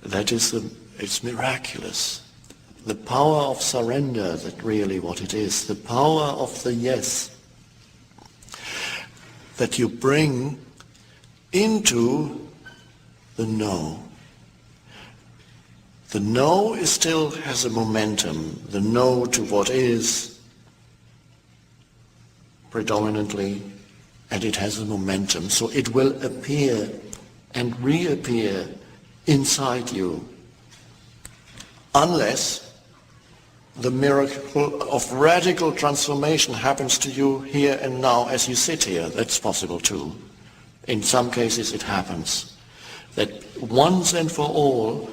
It's miraculous. The power of surrender, that really what it is, the power of the yes that you bring into the no. The no still has a momentum, the no to what is predominantly, and it has a momentum, so it will appear and reappear inside you, unless the miracle of radical transformation happens to you here and now as you sit here. That's possible too. In some cases it happens that once and for all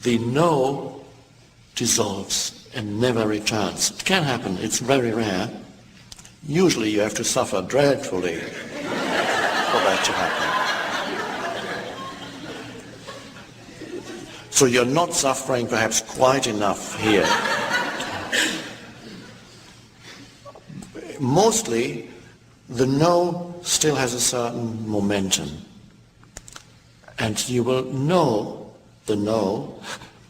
the no dissolves and never returns. It can happen, it's very rare. Usually you have to suffer dreadfully for that to happen. So you're not suffering perhaps quite enough here. Mostly, the no still has a certain momentum. And you will know the no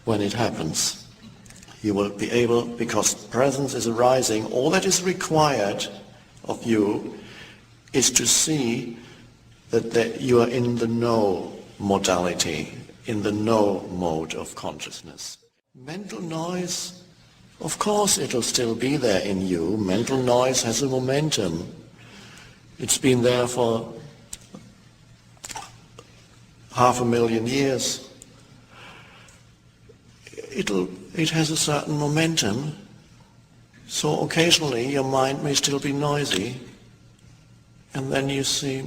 when it happens. You will be able, because presence is arising, all that is required of you is to see that you are in the no modality, in the no mode of consciousness. Mental noise, of course it'll still be there in you. Mental noise has a momentum. It's been there for 500,000 years. It has a certain momentum, so occasionally your mind may still be noisy, and then you see,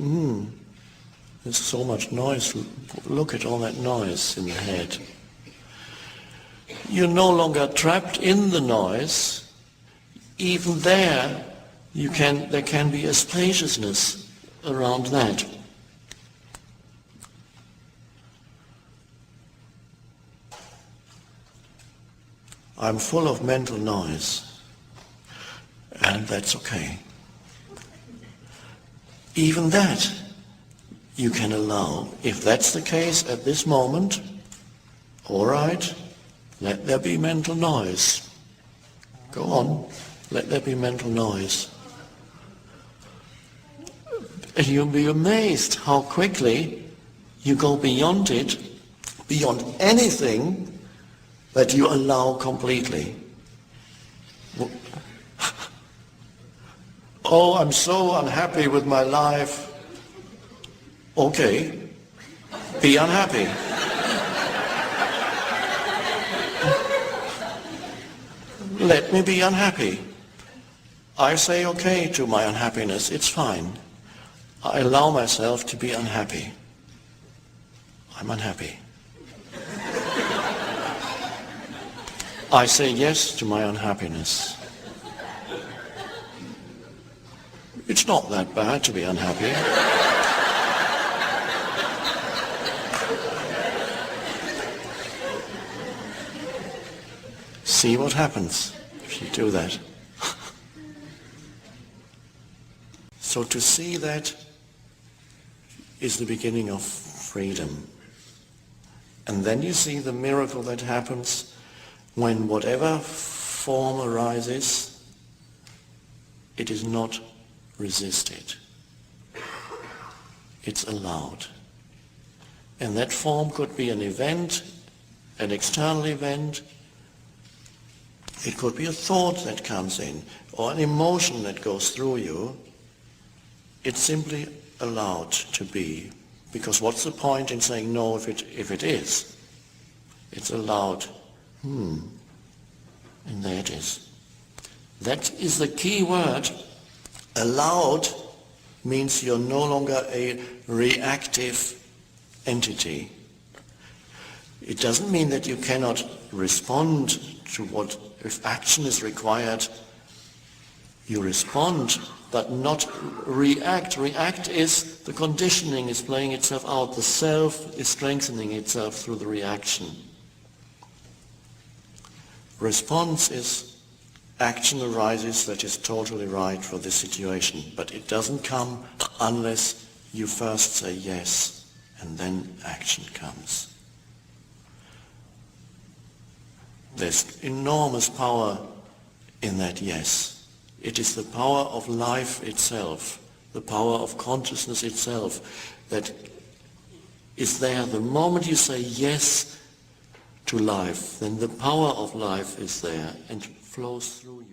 there's so much noise. Look at all that noise in the head. You're no longer trapped in the noise. Even there can be a spaciousness around that. I'm full of mental noise, and that's okay. Even that you can allow. If that's the case at this moment, all right, let there be mental noise. Go on, let there be mental noise. And you'll be amazed how quickly you go beyond it, beyond anything that you allow completely. Oh, I'm so unhappy with my life. Okay, be unhappy. Let me be unhappy. I say okay to my unhappiness, it's fine. I allow myself to be unhappy. I'm unhappy. I say yes to my unhappiness. It's not that bad to be unhappy. See what happens if you do that. So to see that is the beginning of freedom. And then you see the miracle that happens when whatever form arises, it is not resisted. It's allowed. And that form could be an event, an external event. It could be a thought that comes in, or an emotion that goes through you. It's simply allowed to be. Because what's the point in saying no if it is? It's allowed. And there it is. That is the key word. Allowed means you're no longer a reactive entity. It doesn't mean that you cannot respond to what, if action is required, you respond, but not react. React is the conditioning is playing itself out. The self is strengthening itself through the reaction. Response is action arises that is totally right for this situation, but it doesn't come unless you first say yes, and then action comes. There's enormous power in that yes. It is the power of life itself, the power of consciousness itself that is there. The moment you say yes to life, then the power of life is there and flows through you.